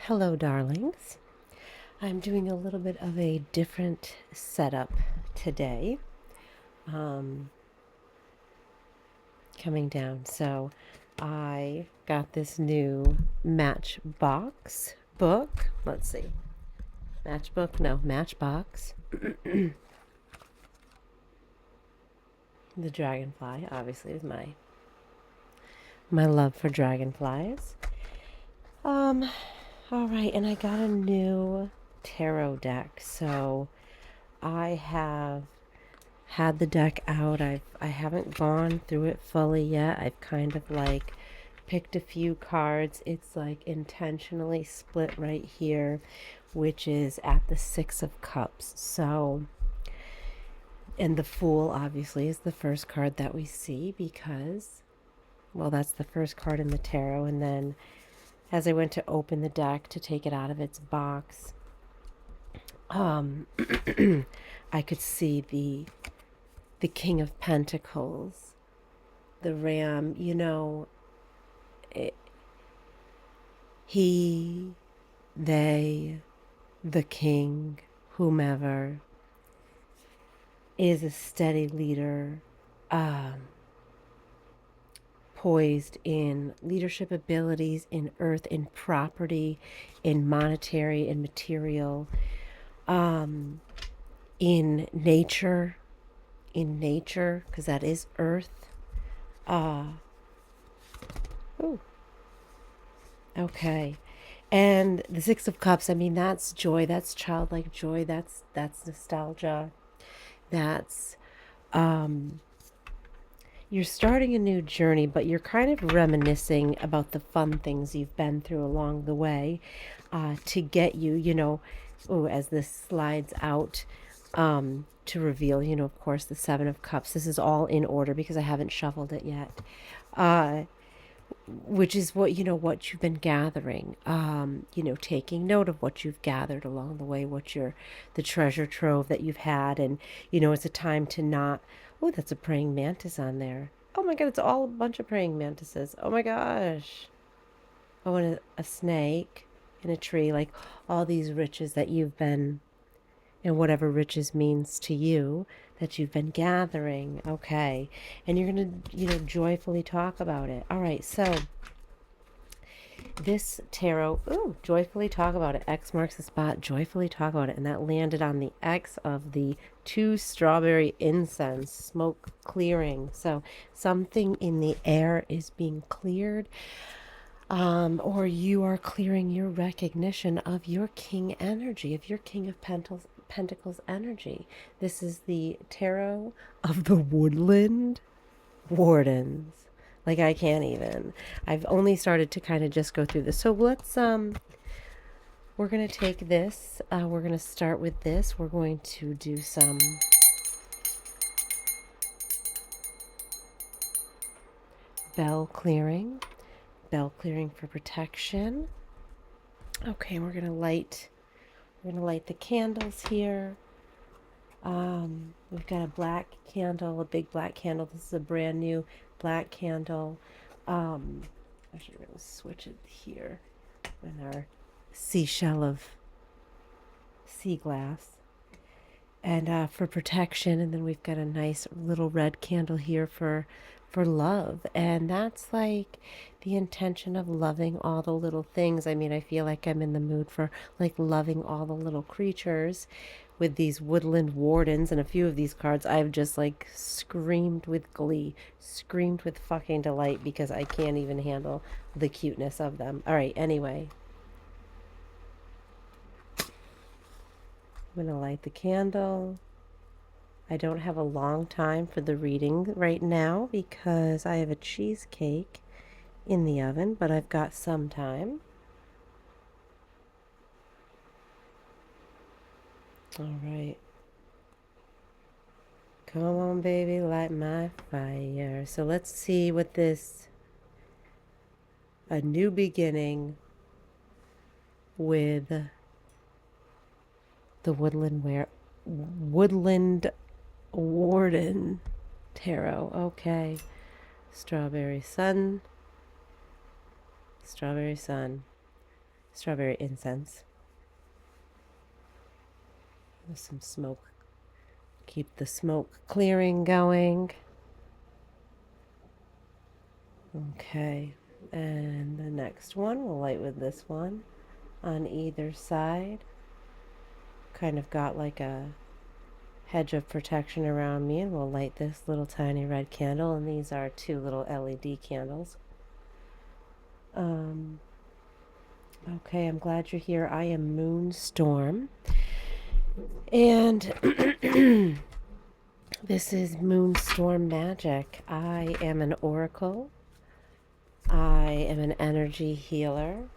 Hello, darlings. I'm doing a little bit of a different setup today. Um, Coming down. So, I got this new Matchbox book. Let's see. Matchbook? No, Matchbox. The dragonfly, obviously, is my love for dragonflies. Um, all right, and I got a new tarot deck. So, I have had the deck out. I haven't gone through it fully yet. I've kind of like picked a few cards. It's like intentionally split right here, which is at the 6 of Cups. So, and the Fool obviously is the first card that we see because, well, that's the first card in the tarot. And then as I went to open the deck to take it out of its box, I could see the King of Pentacles, the Ram, it, he, they, the king, whomever, is a steady leader, um, poised in leadership abilities, in earth, in property, in monetary and material, um, in nature, because that is earth. Uh, oh, okay. And the 6 of Cups, I mean, that's joy, that's childlike joy, that's nostalgia, that's um you're starting a new journey, but you're kind of reminiscing about the fun things you've been through along the way, to get you, as this slides out, to reveal, of course, the 7 of Cups. This is all in order because I haven't shuffled it yet. Uh, which is what you've been gathering, taking note of what you've gathered along the way, the treasure trove that you've had. And it's a time to not. Oh, that's a praying mantis on there. Oh my god, it's all a bunch of praying mantises. Oh my gosh. Oh, and a snake in a tree. Like all these riches that you've been, and whatever riches means to you, that you've been gathering. Okay. And you're going to, joyfully talk about it. All right. So this tarot, joyfully talk about it. X marks the spot, joyfully talk about it. And that landed on the X of the 2 strawberry incense, smoke clearing. So something in the air is being cleared. Or you are clearing your recognition of your king energy, of your King of Pentacles energy. This is the tarot of the woodland wardens. Like I can't even. I've only started to kind of just go through this. So let's we're going to take this. We're going to start with this. We're going to do some bell clearing. Bell clearing for protection. Okay, we're going to light the candles here. We've got a black candle, a big black candle. This is a brand new black candle. Actually, we're going to switch it here in our seashell of sea glass. And for protection, and then we've got a nice little red candle here for love. And that's like the intention of loving all the little things. I mean, I feel like I'm in the mood for like loving all the little creatures with these woodland wardens. And a few of these cards I've just like screamed with glee, screamed with fucking delight because I can't even handle the cuteness of them. All right, anyway, I'm gonna light the candle. I don't have a long time for the reading right now because I have a cheesecake in the oven, but I've got some time. All right. Come on, baby, light my fire. So let's see what a new beginning with the woodland warden tarot. Okay. Strawberry sun. Strawberry sun. strawberry incense with some smoke. Keep the smoke clearing going. Okay, and the next one we'll light with this one on either side. Kind of got like a hedge of protection around me, and we'll light this little tiny red candle, and these are 2 little LED candles. Okay, I'm glad you're here. I am Moonstorm, and this is Moonstorm Magic. I am an oracle. I am an energy healer.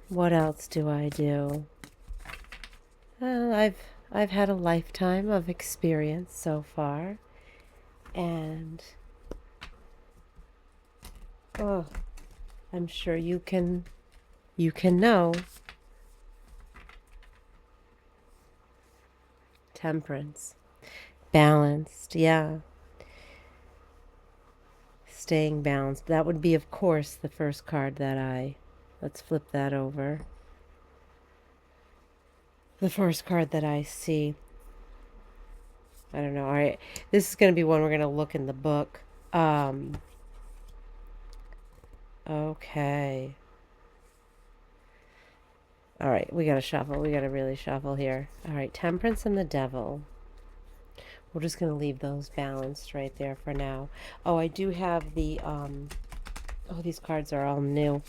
What else do I do? Well, I've had a lifetime of experience so far, and I'm sure you can know. Temperance, balanced, yeah. Staying balanced. That would be, of course, the first card that let's flip that over. The first card that I see. I don't know. All right. This is going to be one we're going to look in the book. Okay. All right. We got to shuffle. We got to really shuffle here. All right. Temperance and the Devil. We're just going to leave those balanced right there for now. Oh, I do have the, these cards are all new.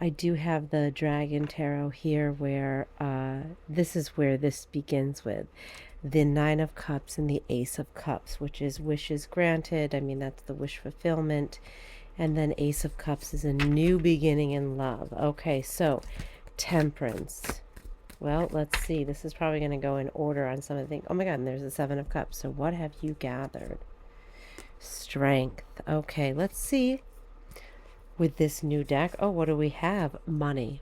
I do have the Dragon Tarot here where this is where this begins with the 9 of Cups and the Ace of Cups, which is wishes granted. I mean, that's the wish fulfillment. And then Ace of Cups is a new beginning in love. Okay, so Temperance. Well, let's see. This is probably going to go in order on some of the things. Oh my God, and there's the 7 of Cups. So what have you gathered? Strength. Okay, let's see. With this new deck, oh, what do we have? Money.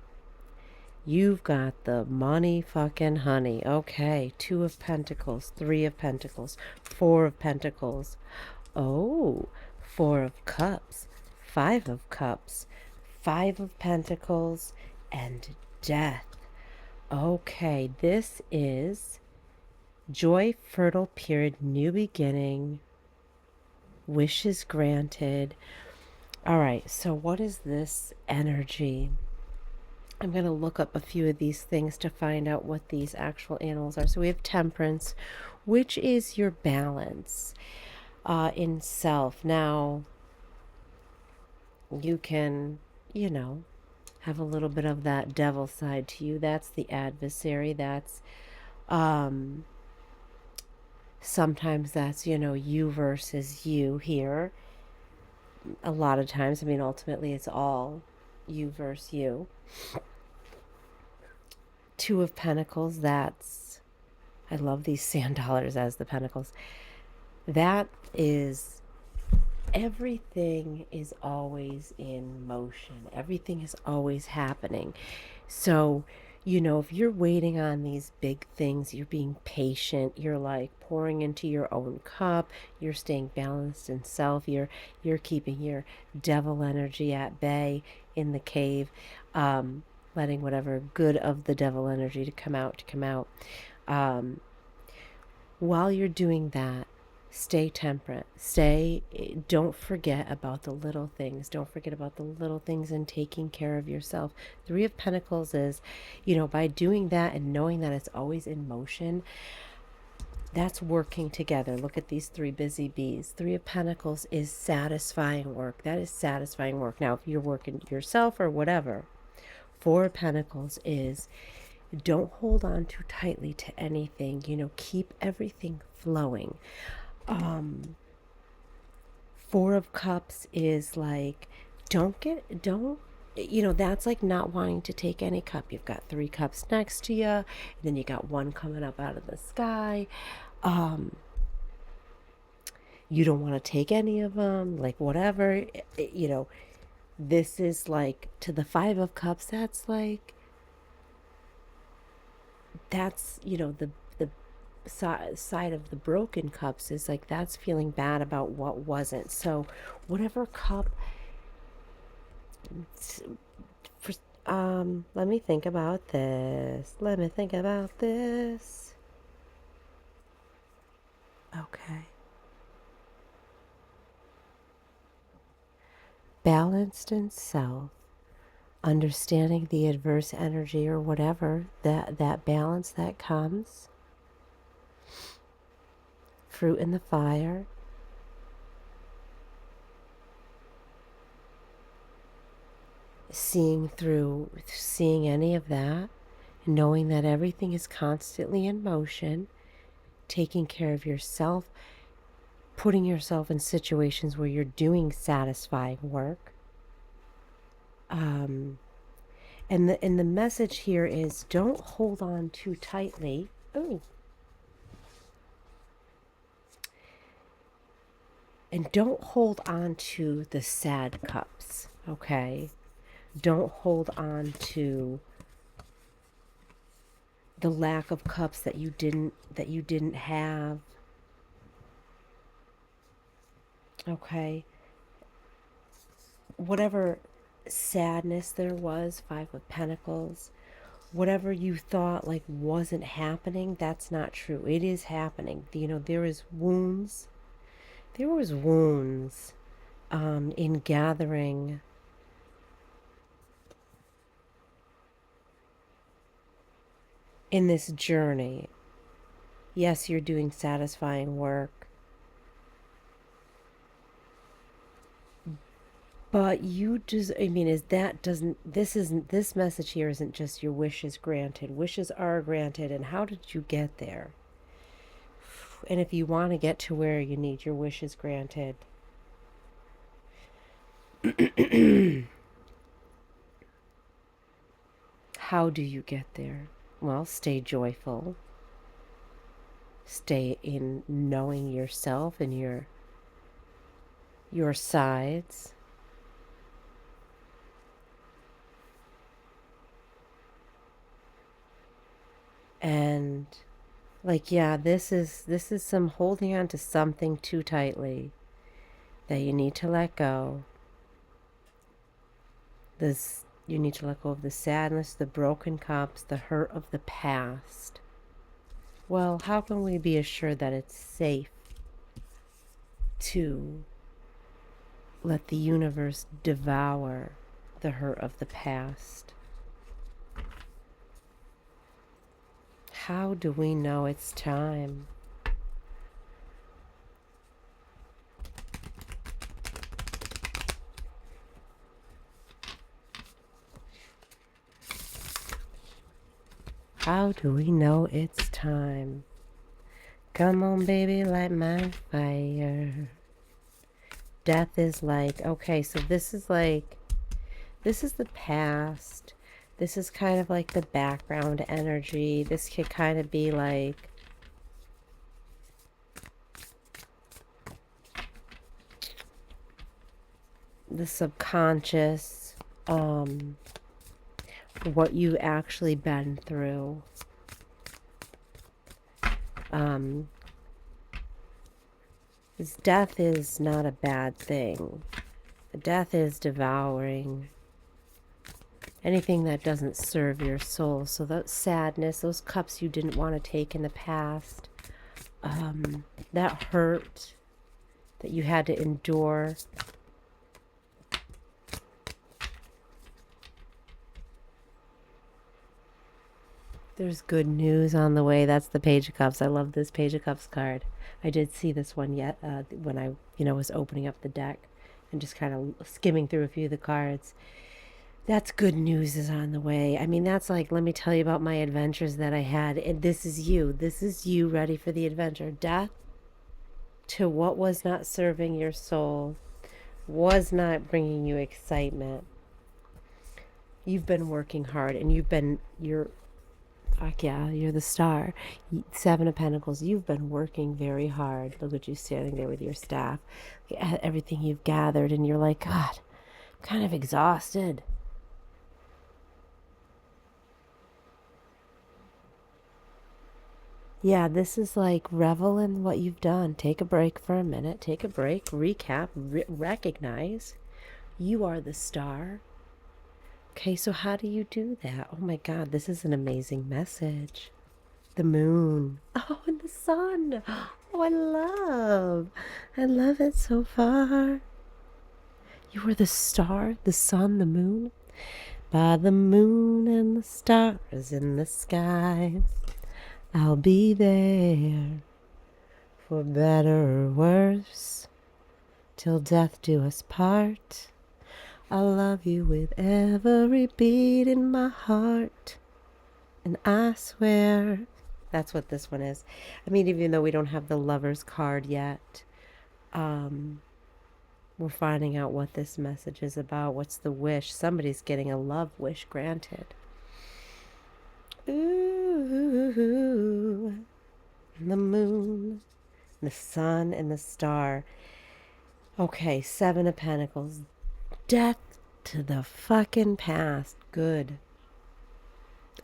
You've got the money fucking honey. Okay, 2 of Pentacles, 3 of Pentacles, 4 of Pentacles. Oh, 4 of Cups, 5 of Cups, 5 of Pentacles, and Death. Okay, this is joy, fertile period, new beginning, wishes granted. All right, so what is this energy? I'm going to look up a few of these things to find out what these actual animals are. So we have Temperance, which is your balance in self. Now, you can, have a little bit of that devil side to you. That's the adversary. That's, sometimes that's, you versus you here. A lot of times, I mean, ultimately it's all you versus you. 2 of Pentacles, that's, I love these sand dollars as the pentacles. That is, everything is always in motion. Everything is always happening. So, if you're waiting on these big things, you're being patient, you're like pouring into your own cup, you're staying balanced in self, you're keeping your devil energy at bay in the cave, letting whatever good of the devil energy to come out. While you're doing that, stay temperate. Don't forget about the little things. Don't forget about the little things and taking care of yourself. 3 of Pentacles is, by doing that and knowing that it's always in motion, that's working together. Look at these 3 busy bees. 3 of Pentacles is satisfying work. That is satisfying work. Now, if you're working yourself or whatever, 4 of Pentacles is don't hold on too tightly to anything. Keep everything flowing. 4 of Cups is like, that's like not wanting to take any cup. You've got 3 cups next to you, and then you got 1 coming up out of the sky. You don't want to take any of them, like whatever, this is like, to the 5 of Cups, that's like, that's, the side of the broken cups is like that's feeling bad about what wasn't. So whatever cup, let me think about this. Let me think about this. Okay. Balanced in self, understanding the adverse energy or whatever, that balance that comes. Fruit in the fire. Seeing any of that, knowing that everything is constantly in motion, taking care of yourself, putting yourself in situations where you're doing satisfying work. And the message here is don't hold on too tightly. Oh. And don't hold on to the sad cups, okay? Don't hold on to the lack of cups that you didn't have. Okay? Whatever sadness there was, Five of Pentacles, whatever you thought like wasn't happening, that's not true. It is happening. You know, there was wounds in gathering in this journey. Yes, you're doing satisfying work, but you just, I mean, this message here isn't just your wishes granted. Wishes are granted, and how did you get there? And if you want to get to where you need your wishes granted, how do you get there? Well, stay joyful. Stay in knowing yourself and your sides. And like, yeah, this is some holding on to something too tightly that you need to let go. You need to let go of the sadness, the broken cups, the hurt of the past. Well, how can we be assured that it's safe to let the universe devour the hurt of the past? How do we know it's time? How do we know it's time? Come on, baby, light my fire. Death is like, okay, so this is the past. This is kind of like the background energy. This could kind of be like the subconscious, what you've actually been through. This death is not a bad thing. Death is devouring anything that doesn't serve your soul. So that sadness, those cups you didn't want to take in the past, that hurt that you had to endure, there's good news on the way. That's the Page of Cups. I love this Page of Cups card. I did see this one when I was opening up the deck and just kind of skimming through a few of the cards. That's good news is on the way. I mean, that's like, let me tell you about my adventures that I had. And this is you. This is you ready for the adventure. Death to what was not serving your soul, was not bringing you excitement. You've been working hard and fuck yeah, you're the star. Seven of Pentacles, you've been working very hard. Look at you standing there with your staff. Everything you've gathered and you're like, God, I'm kind of exhausted. Yeah, this is like revel in what you've done. Take a break for a minute. Take a break, recap, recognize you are the star. Okay, so how do you do that? Oh my God, this is an amazing message. The moon. Oh, and the sun. Oh, I love it so far. You are the star, the sun, the moon. By the moon and the stars in the sky, I'll be there for better or worse, till death do us part. I love you with every beat in my heart, and I swear. That's what this one is. I mean, even though we don't have the lover's card yet, we're finding out what this message is about. What's the wish? Somebody's getting a love wish granted. Ooh, the moon, the sun, and the star. Okay, Seven of Pentacles. Death to the fucking past. Good.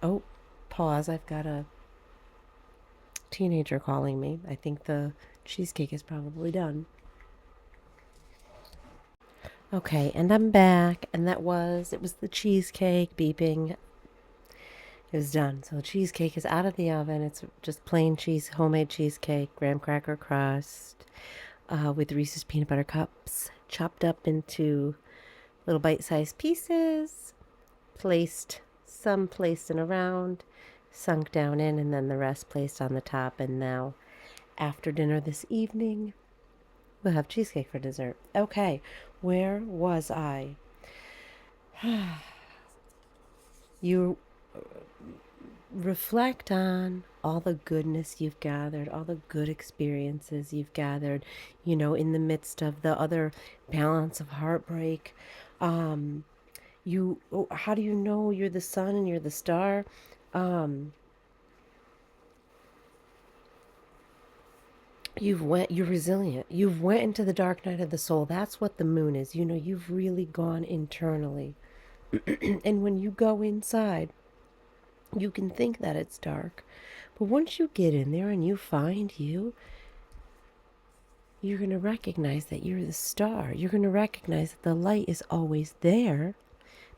Oh, pause. I've got a teenager calling me. I think the cheesecake is probably done. Okay, and I'm back, and it was the cheesecake beeping. It was done. So the cheesecake is out of the oven. It's just plain cheese, homemade cheesecake, graham cracker crust, with Reese's peanut butter cups, chopped up into little bite-sized pieces, some placed in a round, sunk down in, and then the rest placed on the top. And now, after dinner this evening, we'll have cheesecake for dessert. Okay, where was I? You reflect on all the goodness you've gathered, all the good experiences you've gathered, in the midst of the other balance of heartbreak. How do you know you're the sun and you're the star? You're resilient. You've went into the dark night of the soul. That's what the moon is. You've really gone internally. And when you go inside, you can think that it's dark. But once you get in there and you find you're going to recognize that you're the star. You're going to recognize that the light is always there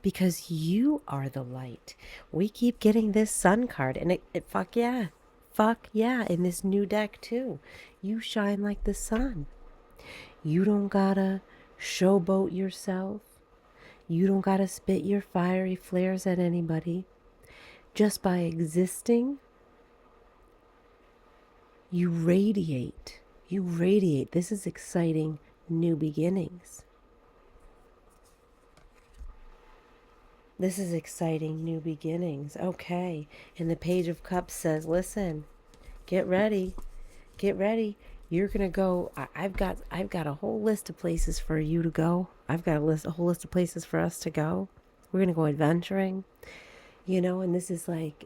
because you are the light. We keep getting this sun card, and it fuck yeah. Fuck yeah, in this new deck too. You shine like the sun. You don't gotta showboat yourself. You don't gotta spit your fiery flares at anybody. Just by existing, you radiate. You radiate. This is exciting new beginnings. This is exciting new beginnings. Okay. And the Page of Cups says, listen, get ready. Get ready. You're going to go. I've got a whole list of places for you to go. I've got a whole list of places for us to go. We're going to go adventuring, and this is like,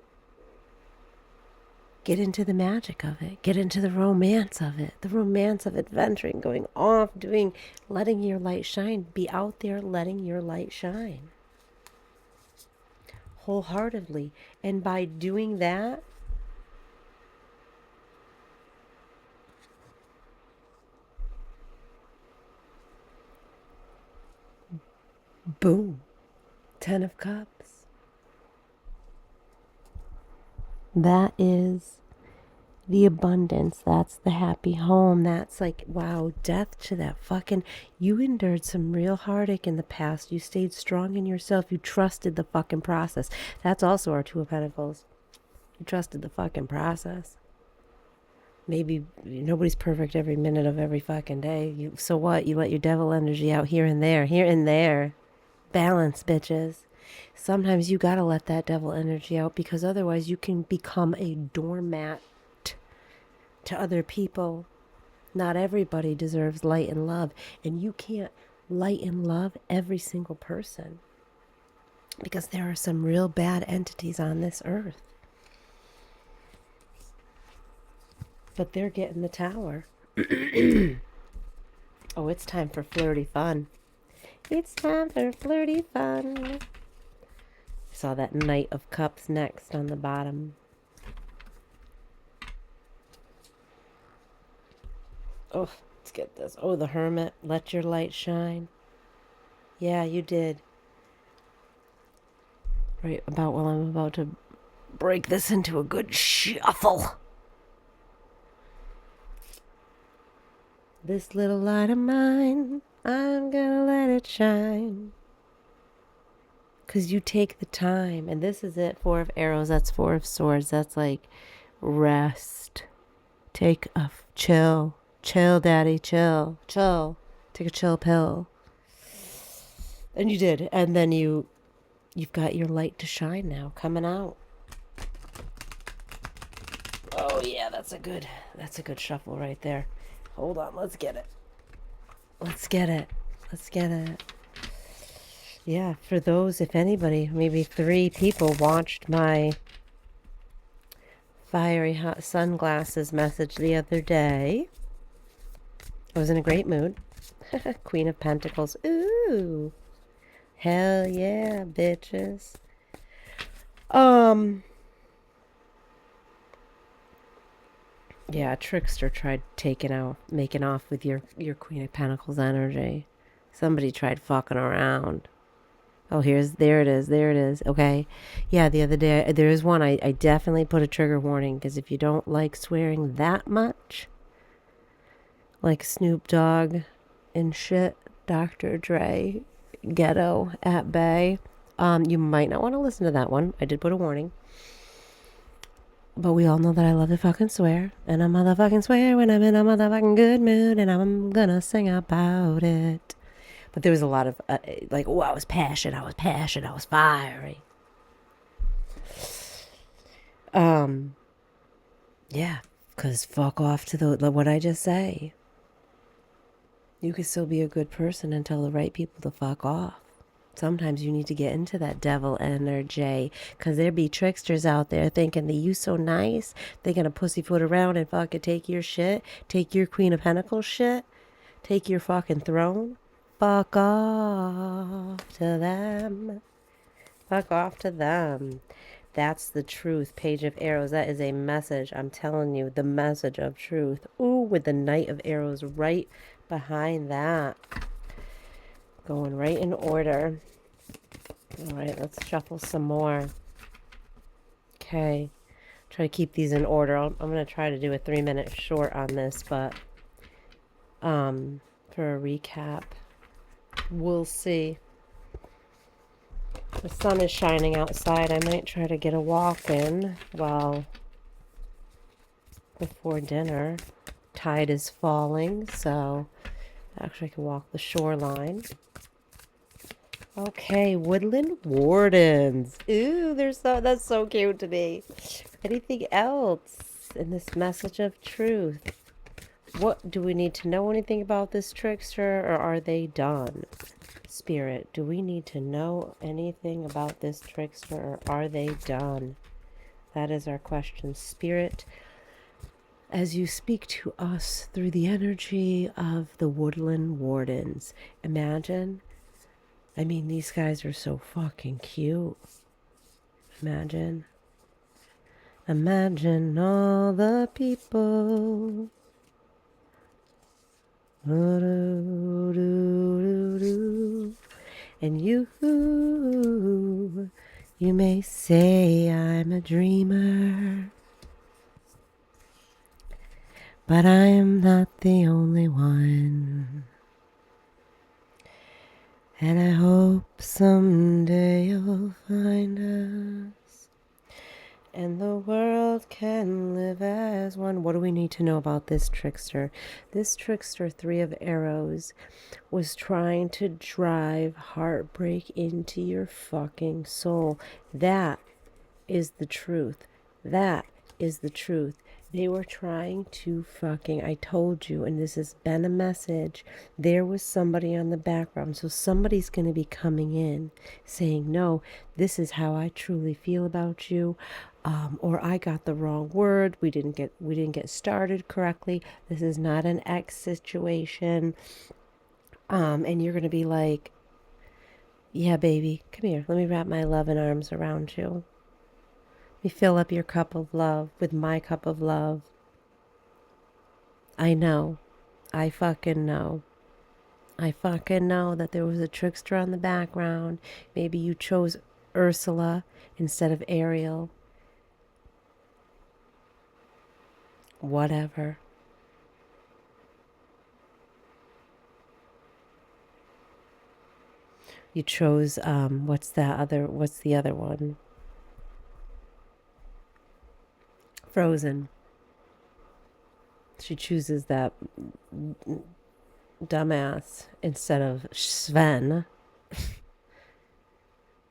get into the magic of it. Get into the romance of it. The romance of adventuring, going off, letting your light shine. Be out there letting your light shine. Wholeheartedly. And by doing that, boom, 10 of Cups. That is the abundance. That's the happy home. That's like, wow, death to that fucking. You endured some real heartache in the past. You stayed strong in yourself. You trusted the fucking process. That's also our Two of Pentacles. You trusted the fucking process. Maybe nobody's perfect every minute of every fucking day. So what? You let your devil energy out here and there, here and there. Balance, bitches. Sometimes you gotta let that devil energy out because otherwise you can become a doormat to other people. Not everybody deserves light and love, and you can't light and love every single person because there are some real bad entities on this earth. But they're getting the tower. Oh, it's time for flirty fun. It's time for flirty fun. Saw that Knight of Cups next on the bottom. Oh, let's get this. Oh, the Hermit, let your light shine. Yeah, you did. Right about while I'm about to break this into a good shuffle. This little light of mine, I'm gonna let it shine. Because you take the time. And this is it. Four of arrows. That's four of swords. That's like rest. Take a chill. Chill, daddy. Chill. Chill. Take a chill pill. And you did. And then you've got your light to shine now coming out. Oh yeah, that's a good shuffle right there. Hold on, let's get it. Let's get it. Let's get it. Yeah, for those, if anybody, maybe 3 people watched my fiery hot sunglasses message the other day. I was in a great mood. Queen of Pentacles. Ooh. Hell yeah, bitches. Yeah, a trickster tried making off with your Queen of Pentacles energy. Somebody tried fucking around. Oh, there it is. Okay. Yeah, the other day, there is one. I definitely put a trigger warning because if you don't like swearing that much, like Snoop Dogg and shit, Dr. Dre, Ghetto at Bay, you might not want to listen to that one. I did put a warning. But we all know that I love to fucking swear. And I motherfucking swear when I'm in a motherfucking good mood. And I'm gonna sing about it. But there was a lot of, I was passionate. I was fiery. Yeah. Because fuck off to what I just say. You can still be a good person and tell the right people to fuck off. Sometimes you need to get into that devil energy because there be tricksters out there thinking that you so nice. They're going to pussyfoot around and fucking take your shit. Take your Queen of Pentacles shit. Take your fucking throne. Fuck off to them. Fuck off to them. That's the truth. Page of Arrows. That is a message. I'm telling you, the message of truth. Ooh, with the Knight of Arrows right behind that. Going right in order. All right, let's shuffle some more. Okay. Try to keep these in order. I'm going to try to do a 3-minute short on this, but for a recap, we'll see. The sun is shining outside. I might try to get a walk in before dinner. Tide is falling, so actually I can walk the shoreline. Okay, Woodland Wardens. Ooh, that's so cute to me. Anything else in this message of truth? What do we need to know anything about this trickster, or are they done? Spirit, do we need to know anything about this trickster, or are they done? That is our question. Spirit, as you speak to us through the energy of the Woodland Wardens, imagine, these guys are so fucking cute. Imagine all the people. And you may say I'm a dreamer, but I am not the only one. And I hope someday you'll find us, and the world can live as one. What do we need to know about this trickster? This trickster, 3 of Arrows, was trying to drive heartbreak into your fucking soul. That is the truth. That is the truth. They were trying to I told you, and this has been a message, there was somebody on the background. So somebody's going to be coming in saying, no, this is how I truly feel about you. Or I got the wrong word. We didn't get started correctly. This is not an ex situation. And you're going to be like, yeah, baby, come here. Let me wrap my loving arms around you. Let me fill up your cup of love with my cup of love. I know. I fucking know. I fucking know that there was a trickster on the background. Maybe you chose Ursula instead of Ariel. Whatever. You chose what's the other one? Frozen. She chooses that dumbass instead of Sven.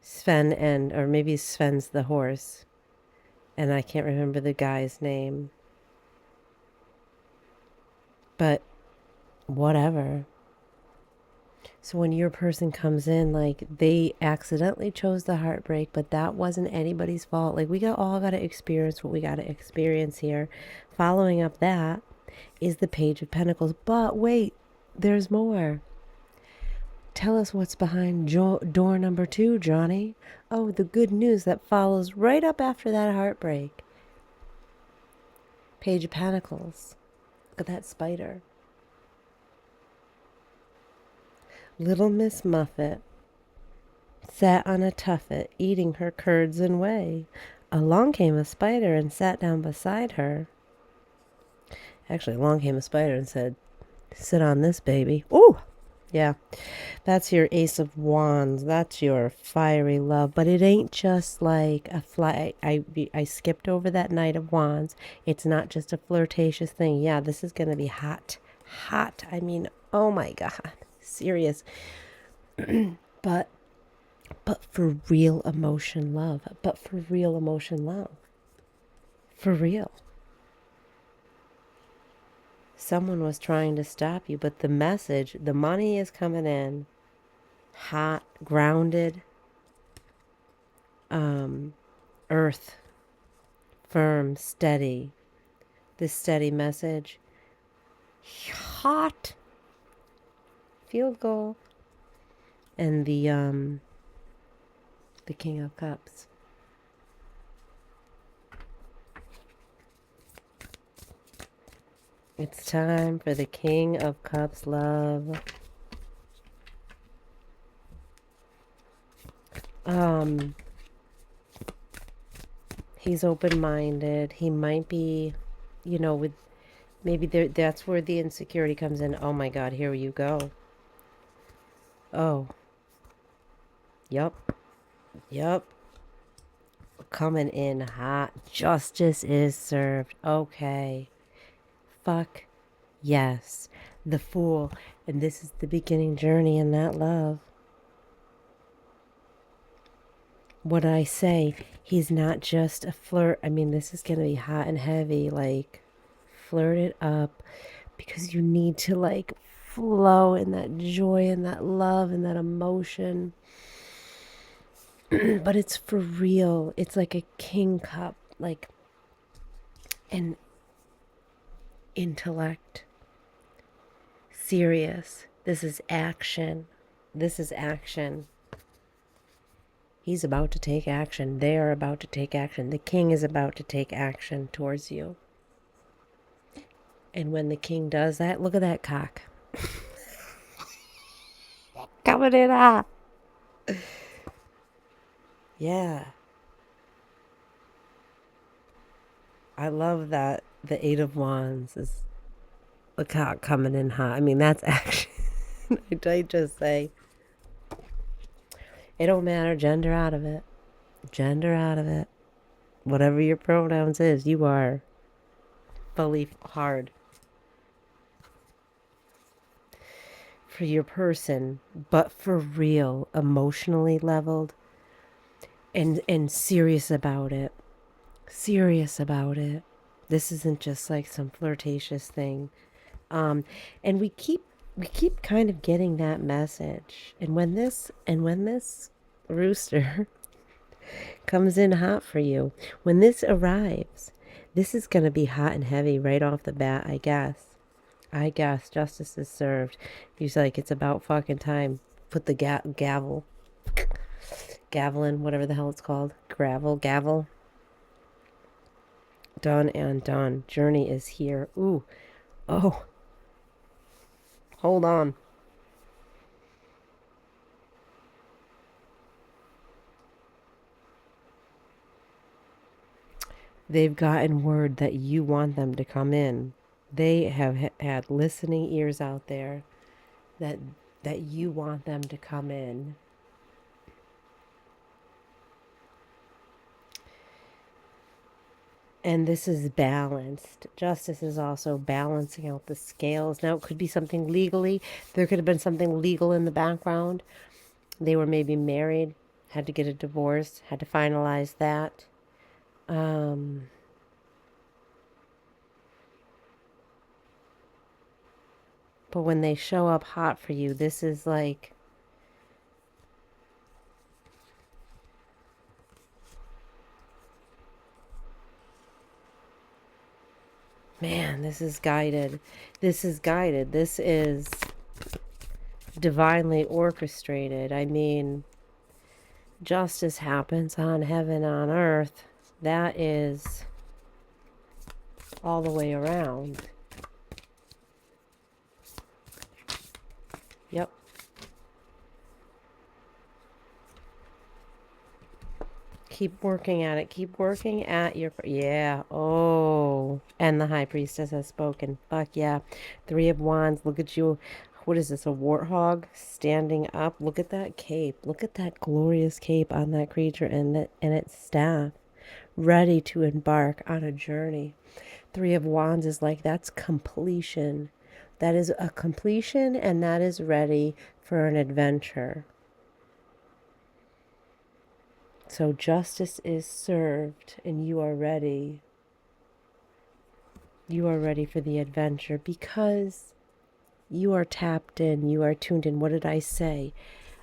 Sven and or maybe Sven's the horse. And I can't remember the guy's name. But whatever. So when your person comes in, like they accidentally chose the heartbreak, but that wasn't anybody's fault. Like we all got to experience what we got to experience here. Following up that is the Page of Pentacles. But wait, there's more. Tell us what's behind door number 2, Johnny. Oh, the good news that follows right up after that heartbreak. Page of Pentacles. Look at that spider. Little Miss Muffet sat on a tuffet, eating her curds and whey. Along came a spider and sat down beside her. Actually, along came a spider and said, "Sit on this, baby." Ooh! Yeah, that's your Ace of Wands. That's your fiery love. But it ain't just like a fly. I skipped over that Knight of Wands. It's not just a flirtatious thing. Yeah, this is going to be hot. Hot. I mean, oh my God. Serious. but for real emotion love. But for real emotion love. For real. Someone was trying to stop you, but the message, the money is coming in hot, grounded, earth, firm, steady. This steady message, hot, field goal, and the King of Cups. It's time for the King of Cups love. He's open-minded. He might be, with maybe that's where the insecurity comes in. Oh my God, here you go. Oh. Yup. Coming in hot. Justice is served. Okay. Fuck yes. The Fool. And this is the beginning journey in that love. What I say, he's not just a flirt. I mean, this is going to be hot and heavy. Like, flirt it up because you need to, like, flow in that joy and that love and that emotion. But it's for real. It's like a king cup, like an intellect. Serious. This is action. He's about to take action. They are about to take action. The king is about to take action towards you. And when the king does that, look at that cock. Coming in hot. Yeah. I love that the Eight of Wands is the cock coming in hot. I mean, that's action. I just say, it don't matter. Gender out of it. Whatever your pronouns is, you are fully hard. For your person, but for real, emotionally leveled and serious about it. This isn't just like some flirtatious thing. And we keep kind of getting that message. And when this rooster comes in hot for you, when this arrives, this is going to be hot and heavy right off the bat, I guess. Justice is served. He's like, it's about fucking time. Put the gavel in, whatever the hell it's called. Gavel. Done and done. Journey is here. Ooh. Oh. Hold on. They've gotten word that you want them to come in. They have had listening ears out there that you want them to come in. And this is balanced. Justice is also balancing out the scales. Now, it could be something legally. There could have been something legal in the background. They were maybe married, had to get a divorce, had to finalize that. But when they show up hot for you, this is like, man, this is guided. This is guided. This is divinely orchestrated. I mean, justice happens on heaven, on earth. That is all the way around. Yep. Keep working at it. Keep working at your... Yeah. Oh. And the High Priestess has spoken. Fuck yeah. Three of Wands. Look at you. What is this? A warthog standing up? Look at that cape. Look at that glorious cape on that creature and its staff. Ready to embark on a journey. Three of Wands is like, that's completion. That is a completion, and that is ready for an adventure. So justice is served, and you are ready. You are ready for the adventure because you are tapped in, you are tuned in. What did I say?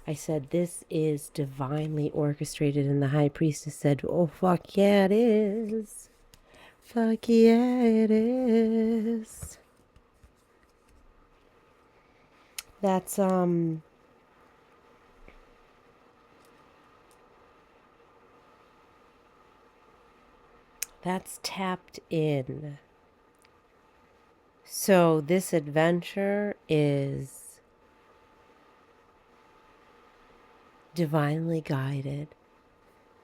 I said, this is divinely orchestrated, and the High Priestess said, oh, fuck yeah, it is. Fuck yeah, it is. That's tapped in. So this adventure is divinely guided.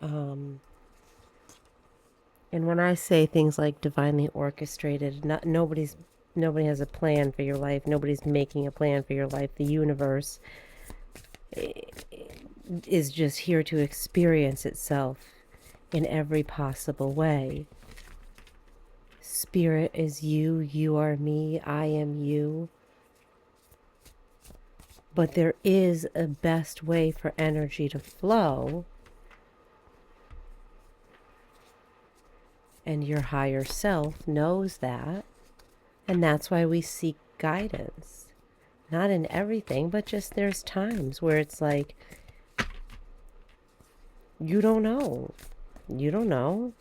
And when I say things like divinely orchestrated, nobody has a plan for your life. Nobody's making a plan for your life. The universe is just here to experience itself in every possible way. Spirit is you, you are me, I am you. But there is a best way for energy to flow. And your higher self knows that. And that's why we seek guidance. Not in everything, but just there's times where it's like, you don't know. You don't know.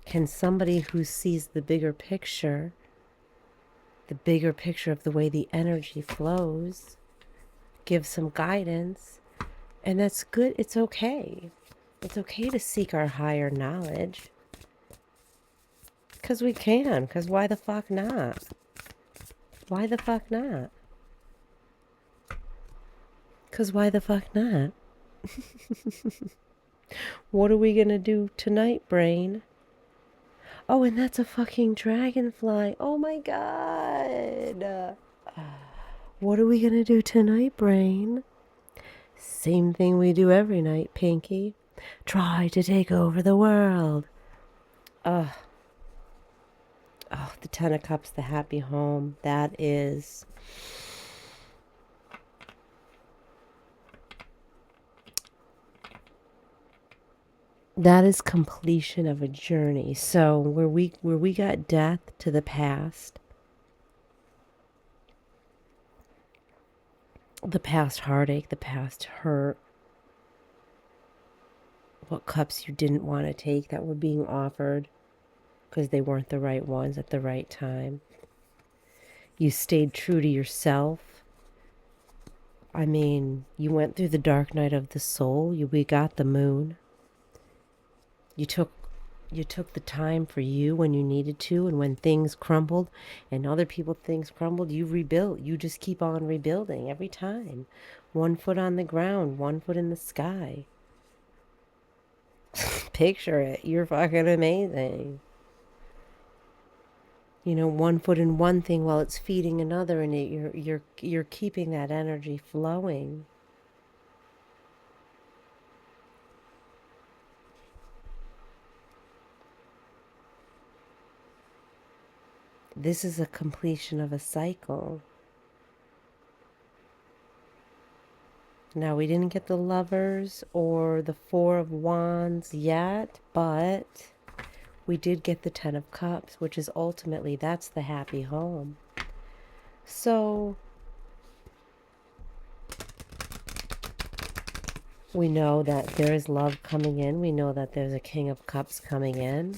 Can somebody who sees the bigger picture of the way the energy flows, give some guidance? And that's good. It's okay. It's okay to seek our higher knowledge. Because we can. Because why the fuck not? Why the fuck not? Because why the fuck not? What are we going to do tonight, brain? Oh, and that's a fucking dragonfly. Oh my god. What are we going to do tonight, brain? Same thing we do every night, Pinky. Try to take over the world. Oh, the Ten of Cups, the happy home. That is... that is completion of a journey. So where we got death to the past heartache, the past hurt, what cups you didn't want to take that were being offered because they weren't the right ones at the right time. You stayed true to yourself. I mean, you went through the dark night of the soul. We got the moon. You took You took the time for you when you needed to, and when things crumbled and other people things crumbled, you rebuilt. You just keep on rebuilding every time. One foot on the ground, one foot in the sky. Picture it. You're fucking amazing. You know, one foot in one thing while it's feeding another, and you're keeping that energy flowing. This is a completion of a cycle. Now, we didn't get the Lovers or the Four of Wands yet, but we did get the Ten of Cups, which is ultimately, that's the happy home. So we know that there is love coming in. We know that there's a King of Cups coming in.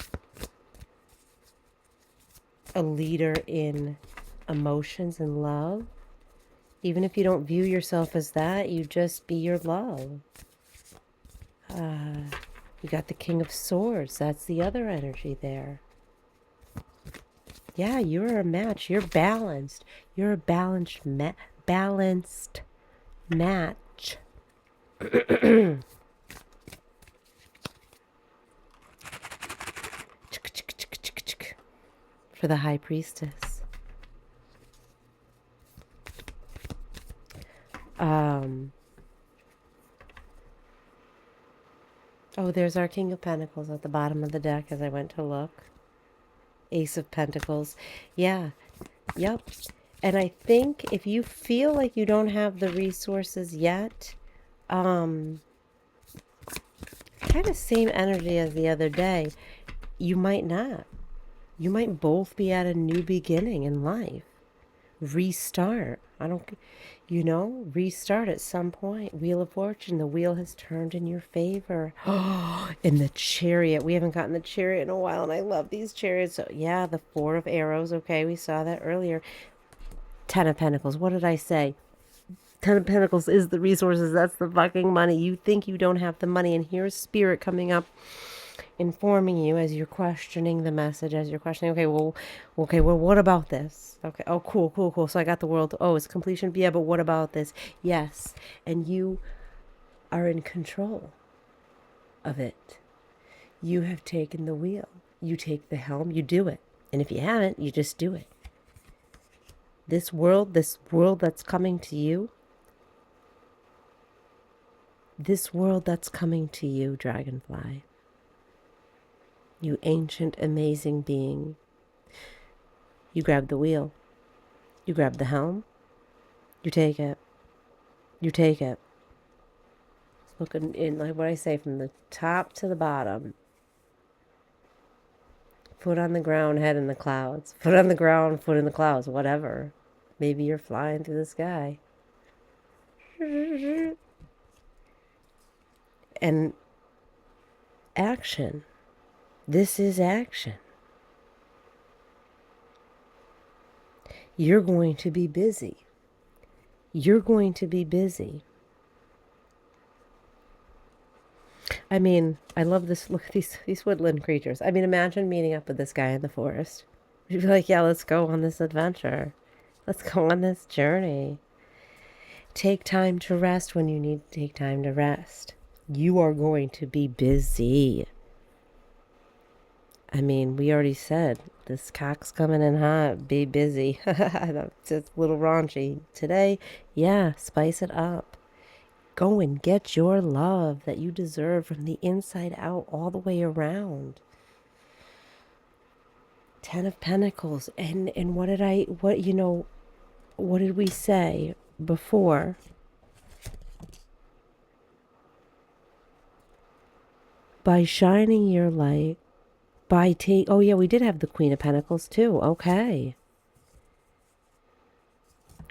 A leader in emotions and love. Even if you don't view yourself as that, you just be your love. You got the King of Swords. That's the other energy there. Yeah, you're a match. You're balanced. You're a balanced match. For the High Priestess. Oh, there's our King of Pentacles at the bottom of the deck as I went to look. Ace of Pentacles. Yeah. Yep. And I think if you feel like you don't have the resources yet, kind of same energy as the other day, you might not. You might both be at a new beginning in life. Restart. Restart at some point. Wheel of Fortune, the wheel has turned in your favor. In the Chariot. We haven't gotten the Chariot in a while, and I love these chariots. So, yeah, the Four of Arrows. Okay, we saw that earlier. Ten of Pentacles. What did I say? Ten of Pentacles is the resources. That's the fucking money. You think you don't have the money, and here's Spirit coming up, informing you as you're questioning the message, as you're questioning, well, what about this? Okay, oh, cool. So I got the world. Oh, it's completion. Yeah, but what about this? Yes, and you are in control of it. You have taken the wheel. You take the helm. You do it. And if you haven't, you just do it. This world that's coming to you, Dragonfly, you ancient, amazing being, you grab the wheel, you grab the helm, you take it. Look in like what I say, from the top to the bottom. Foot on the ground, head in the clouds. Foot on the ground, foot in the clouds, whatever. Maybe you're flying through the sky. And action. This is action. You're going to be busy. I mean, I love this. Look at these woodland creatures. I mean, imagine meeting up with this guy in the forest. You'd be like, yeah, let's go on this adventure. Let's go on this journey. Take time to rest when you need to take time to rest. You are going to be busy. I mean, we already said, this cock's coming in hot. Be busy. That's a little raunchy. Today, yeah, spice it up. Go and get your love that you deserve from the inside out, all the way around. Ten of Pentacles. And what did we say before? By shining your light, oh yeah, we did have the Queen of Pentacles too. Okay.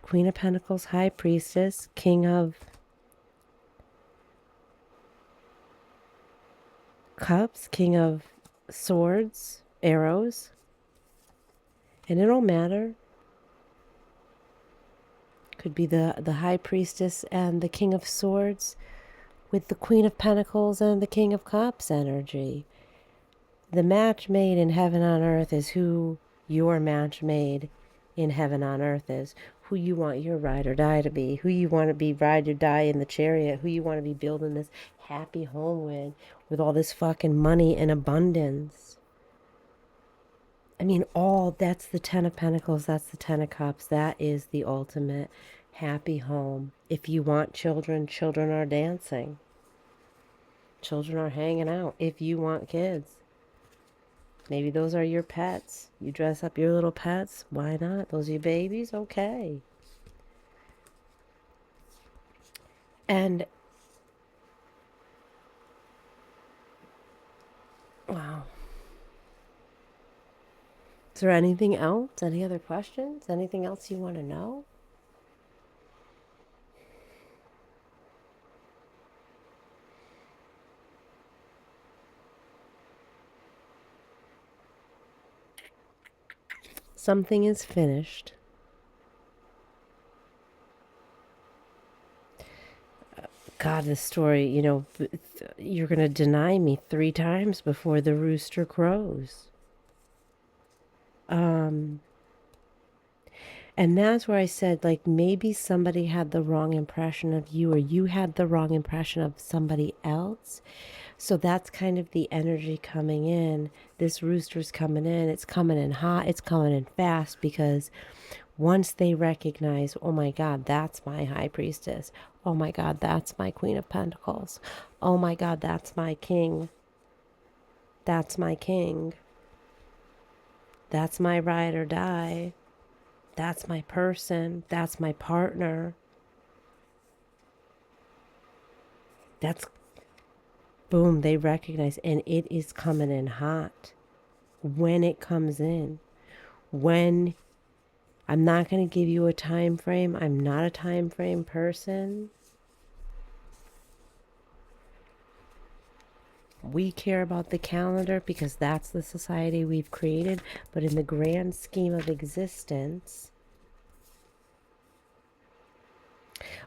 Queen of Pentacles, High Priestess, King of Cups, King of Swords, Arrows. And it don't matter. Could be the High Priestess and the King of Swords with the Queen of Pentacles and the King of Cups energy. The match made in heaven on earth is who your match made in heaven on earth is. Who you want your ride or die to be. Who you want to be ride or die in the chariot. Who you want to be building this happy home with all this fucking money and abundance. I mean, that's the Ten of Pentacles, that's the Ten of Cups. That is the ultimate happy home. If you want children, children are dancing. Children are hanging out. If you want kids, maybe those are your pets. You dress up your little pets. Why not? Those are your babies? Okay. And, wow. Is there anything else? Any other questions? Anything else you want to know? Something is finished. God, this story, you're going to deny me 3 times before the rooster crows. And that's where I said, like, maybe somebody had the wrong impression of you, or you had the wrong impression of somebody else. So that's kind of the energy coming in. This rooster's coming in. It's coming in hot. It's coming in fast, because once they recognize, oh my God, that's my high priestess. Oh my God, that's my Queen of Pentacles. Oh my God, that's my king. That's my king. That's my ride or die. That's my person. That's my partner. That's, boom, they recognize, and it is coming in hot. When it comes in, when, I'm not going to give you a time frame. I'm not a time frame person. We care about the calendar because that's the society we've created. But in the grand scheme of existence,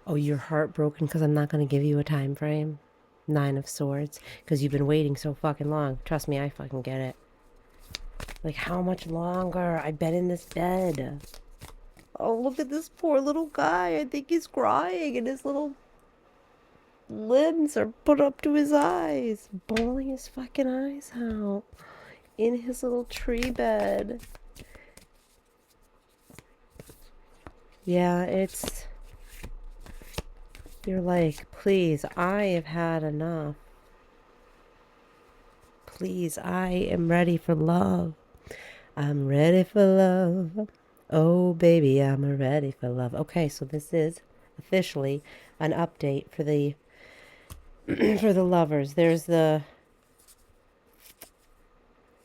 oh, you're heartbroken because I'm not going to give you a time frame. 9 of Swords, because you've been waiting so fucking long. Trust me, I fucking get it. Like, how much longer? I've been in this bed. Oh, look at this poor little guy. I think he's crying, and his little limbs are put up to his eyes, bawling his fucking eyes out in his little tree bed. Yeah, you're like, please, I have had enough. Please, I am ready for love. I'm ready for love. Oh, baby, I'm ready for love. Okay, so this is officially an update for the for the lovers. There's the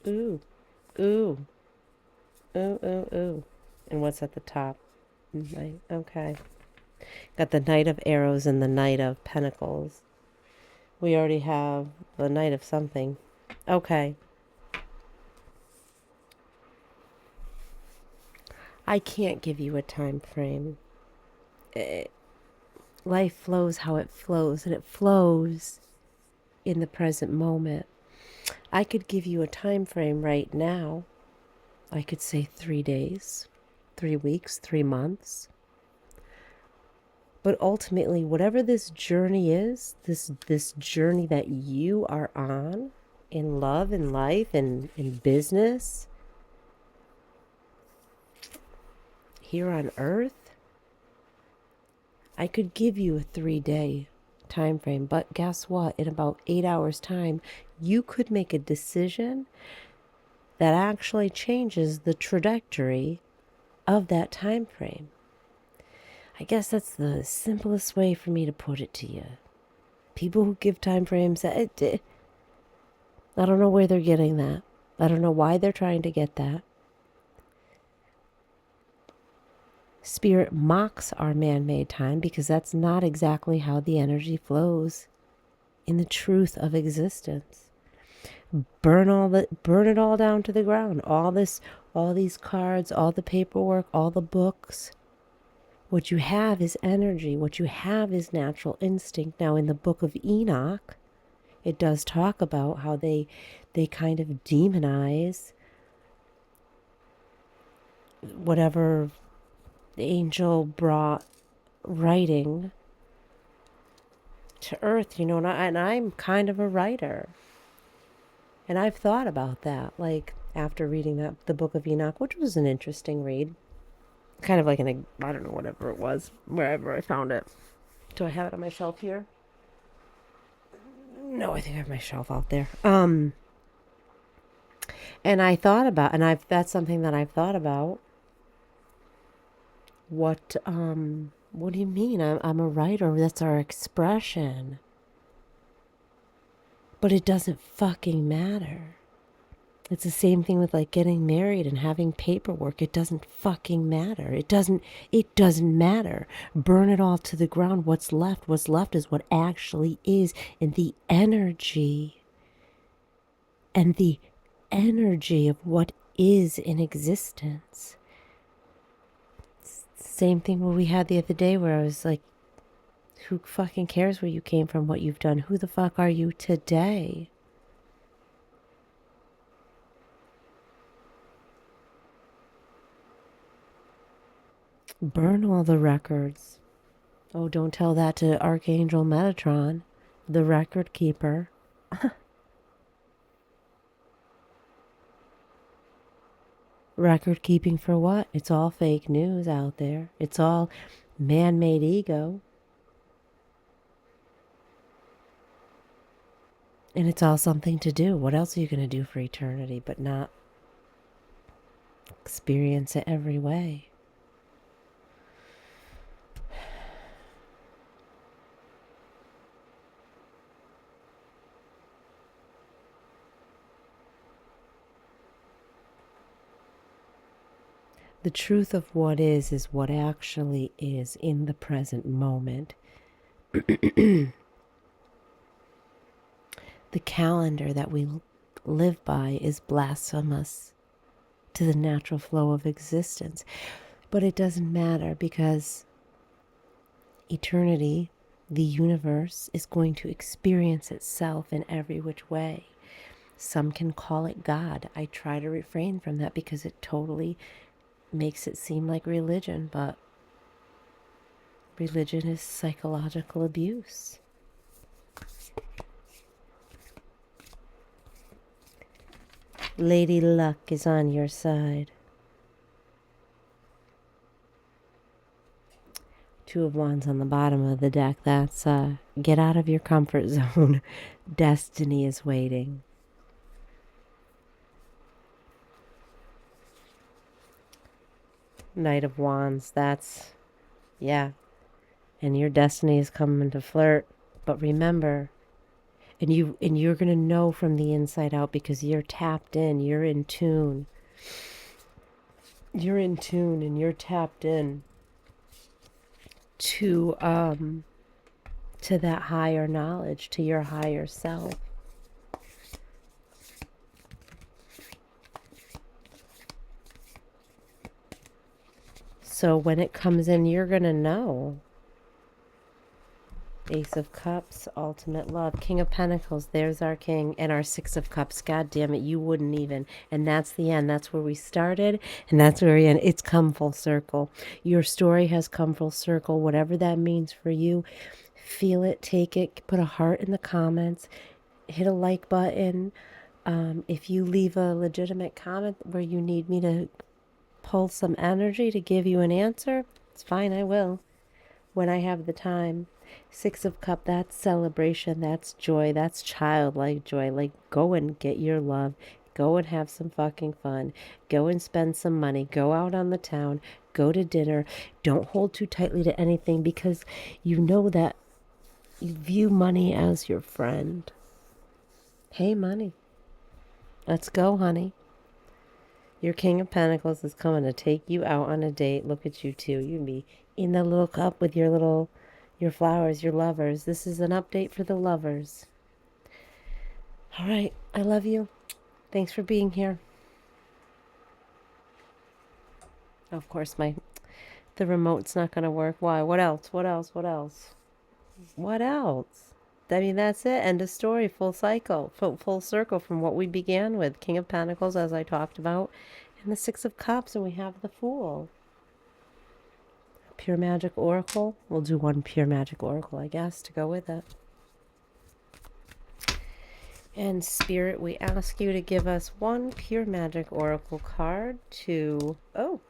ooh, ooh, ooh, ooh, ooh. And what's at the top? Right, okay. Got the Knight of Arrows and the Knight of Pentacles. We already have the Knight of something. Okay. I can't give you a time frame. Life flows how it flows, and it flows in the present moment. I could give you a time frame right now. I could say 3 days, 3 weeks, 3 months. But ultimately, whatever this journey is, this journey that you are on in love, in life, in business, here on earth, I could give you a 3-day time frame, but guess what? In about 8 hours time, you could make a decision that actually changes the trajectory of that time frame. I guess that's the simplest way for me to put it to you. People who give time frames, I don't know where they're getting that. I don't know why they're trying to get that. Spirit mocks our man-made time because that's not exactly how the energy flows in the truth of existence. Burn it all down to the ground. All these cards, all the paperwork, all the books. What you have is energy. What you have is natural instinct. Now, in the book of Enoch, it does talk about how they kind of demonize whatever the angel brought writing to earth, and I'm kind of a writer. And I've thought about that, like after reading the Book of Enoch, which was an interesting read. Kind of like I don't know, whatever it was, wherever I found it. Do I have it on my shelf here? No, I think I have my shelf out there. And I thought about, that's something that I've thought about. What do you mean? I'm a writer. That's our expression. But it doesn't fucking matter. It's the same thing with like getting married and having paperwork. It doesn't fucking matter. It doesn't matter. Burn it all to the ground. What's left is what actually is. And the energy of what is in existence. Same thing what we had the other day where I was like, who fucking cares where you came from, what you've done? Who the fuck are you today? Burn all the records. Oh, don't tell that to Archangel Metatron, the record keeper. Record keeping for what? It's all fake news out there. It's all man-made ego. And it's all something to do. What else are you going to do for eternity but not experience it every way? The truth of what is what actually is in the present moment. The calendar that we live by is blasphemous to the natural flow of existence. But it doesn't matter because eternity, the universe, is going to experience itself in every which way. Some can call it God. I try to refrain from that because it totally makes it seem like religion, but religion is psychological abuse. Lady Luck is on your side. Two of Wands on the bottom of the deck. That's get out of your comfort zone. Destiny is waiting. Knight of Wands. That's, yeah. And your destiny is coming to flirt. But remember, and you're going to know from the inside out because you're tapped in. You're in tune. You're in tune and you're tapped in to that higher knowledge, to your higher self. So when it comes in, you're going to know. Ace of Cups, ultimate love. King of Pentacles, there's our king. And our Six of Cups, god damn it, you wouldn't even. And that's the end. That's where we started, and that's where we end. It's come full circle. Your story has come full circle. Whatever that means for you, feel it, take it, put a heart in the comments, hit a like button. If you leave a legitimate comment where you need me to pull some energy to give you an answer, it's fine, I will, when I have the time. Six of Cups, that's celebration, that's joy, that's childlike joy. Like, go and get your love. Go and have some fucking fun. Go and spend some money. Go out on the town. Go to dinner. Don't hold too tightly to anything because you know that you view money as your friend. Hey, money. Let's go, honey. Your King of Pentacles is coming to take you out on a date. Look at you two. You can be in the little cup with your flowers, your lovers. This is an update for the lovers. All right. I love you. Thanks for being here. Of course, the remote's not going to work. Why? What else? What else? What else? What else? I mean, that's it. End of story. Full cycle. Full circle from what we began with. King of Pentacles, as I talked about, and the Six of Cups, and we have the Fool. Pure Magic Oracle. We'll do one Pure Magic Oracle, I guess, to go with it. And Spirit, we ask you to give us one Pure Magic Oracle card to... Oh!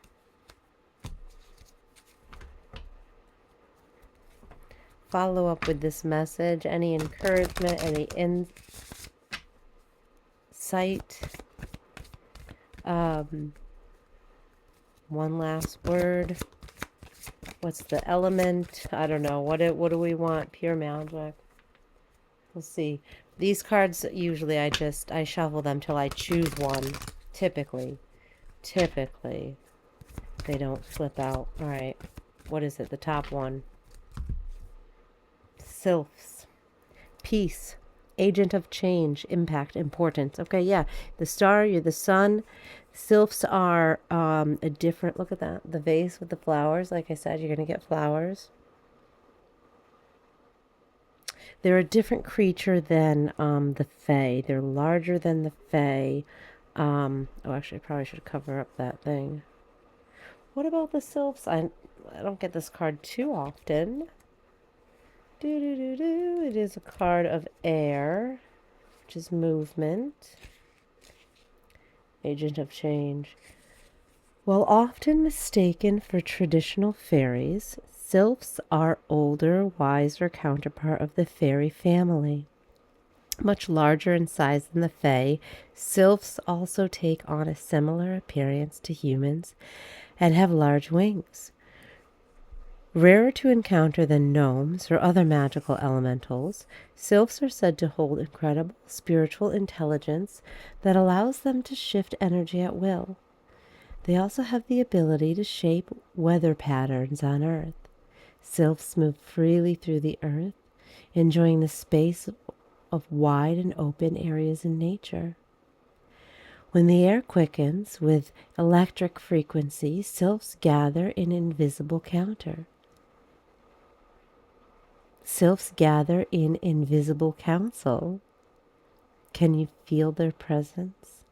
Follow up with this message. Any encouragement, any insight. One last word. What's the element? I don't know. What do we want? Pure Magic. We'll see. These cards, usually I shuffle them till I choose one. Typically. They don't flip out. All right. What is it? The top one. Sylphs. Peace. Agent of change. Impact. Importance. Okay, yeah. The star, you're the sun. Sylphs are a different... Look at that. The vase with the flowers. Like I said, you're going to get flowers. They're a different creature than the Fae. They're larger than the Fae. Oh, actually, I probably should cover up that thing. What about the Sylphs? I don't get this card too often. It is a card of air, which is movement. Agent of change. While often mistaken for traditional fairies, sylphs are older, wiser counterpart of the fairy family. Much larger in size than the fae, sylphs also take on a similar appearance to humans and have large wings. Rarer to encounter than gnomes or other magical elementals, sylphs are said to hold incredible spiritual intelligence that allows them to shift energy at will. They also have the ability to shape weather patterns on Earth. Sylphs move freely through the earth, enjoying the space of wide and open areas in nature. When the air quickens with electric frequency, sylphs gather in invisible counter. Sylphs gather in invisible council. Can you feel their presence?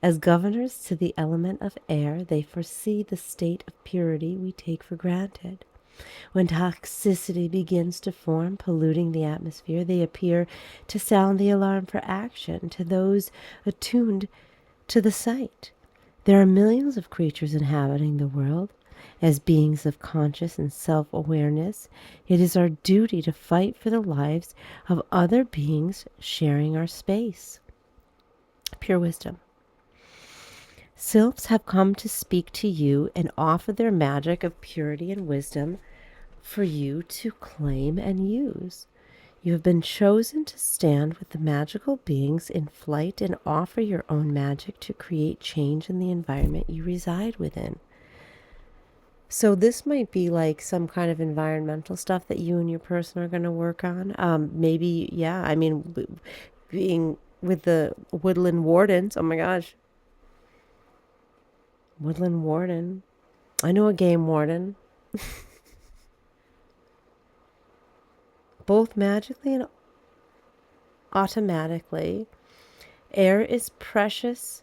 As governors to the element of air, they foresee the state of purity we take for granted. When toxicity begins to form, polluting the atmosphere, they appear to sound the alarm for action to those attuned to the sight. There are millions of creatures inhabiting the world. As beings of conscious and self-awareness, it is our duty to fight for the lives of other beings sharing our space. Pure wisdom. Sylphs have come to speak to you and offer their magic of purity and wisdom for you to claim and use. You have been chosen to stand with the magical beings in flight and offer your own magic to create change in the environment you reside within. So this might be like some kind of environmental stuff that you and your person are going to work on. Maybe, yeah, I mean, being with the woodland wardens, oh my gosh. Woodland warden. I know a game warden. Both magically and automatically. Air is precious.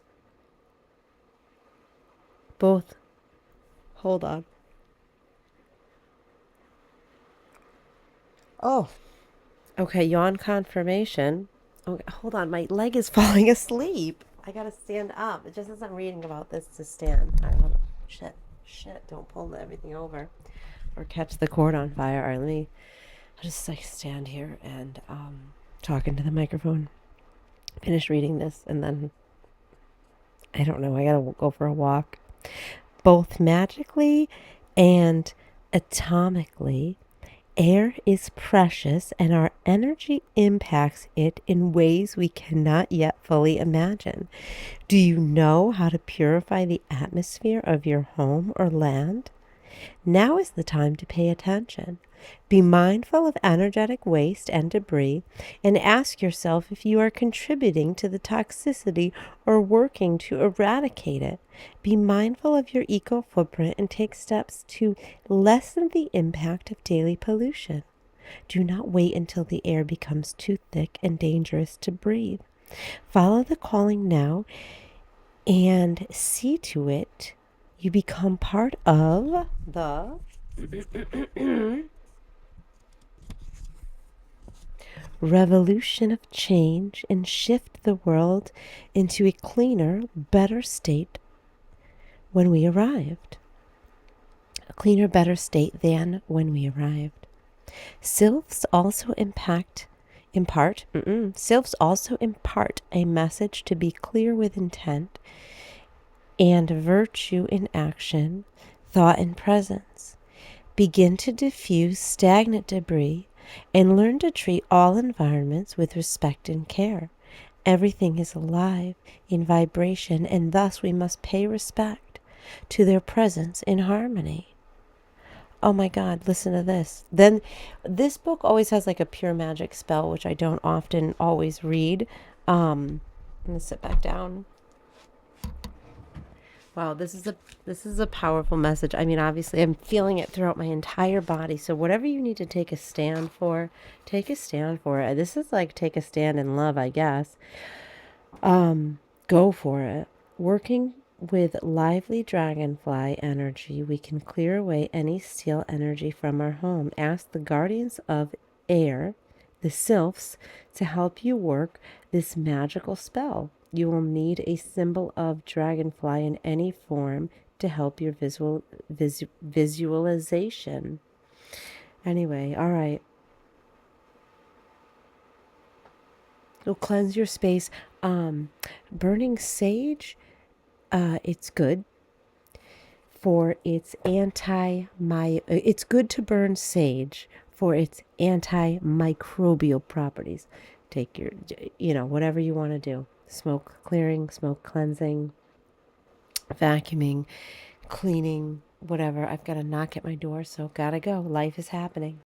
Both. Hold on. Oh. Okay, yawn confirmation. Okay, hold on. My leg is falling asleep. I gotta stand up. It just as I'm reading about this to stand. All right, hold on. Shit. Don't pull everything over or catch the cord on fire. All right, I'll just like stand here and talk into the microphone. Finish reading this and then I don't know. I gotta go for a walk. Both magically and atomically, air is precious and our energy impacts it in ways we cannot yet fully imagine. Do you know how to purify the atmosphere of your home or land? Now is the time to pay attention. Be mindful of energetic waste and debris and ask yourself if you are contributing to the toxicity or working to eradicate it. Be mindful of your eco footprint and take steps to lessen the impact of daily pollution. Do not wait until the air becomes too thick and dangerous to breathe. Follow the calling now and see to it you become part of the revolution of change and shift the world into a cleaner, better state when we arrived. A cleaner, better state than when we arrived. Sylphs also Sylphs also impart a message to be clear with intent and virtue in action, thought, and presence. Begin to diffuse stagnant debris and learn to treat all environments with respect and care. Everything is alive in vibration, and thus we must pay respect to their presence in harmony. Oh my God, listen to this. Then this book always has like a pure magic spell, which I don't often always read. I'm gonna sit back down. Wow, this is a powerful message. I mean, obviously I'm feeling it throughout my entire body. So whatever you need to take a stand for, take a stand for it. This is like take a stand in love, I guess. Go for it. Working with lively dragonfly energy, we can clear away any steel energy from our home. Ask the guardians of air, the sylphs, to help you work this magical spell. You will need a symbol of dragonfly in any form to help your visualization. Anyway, all right. It'll cleanse your space. Burning sage, it's good for its it's good to burn sage for its antimicrobial properties. Take your, whatever you want to do. Smoke clearing, smoke cleansing, vacuuming, cleaning, whatever. I've got a knock at my door, so gotta go. Life is happening.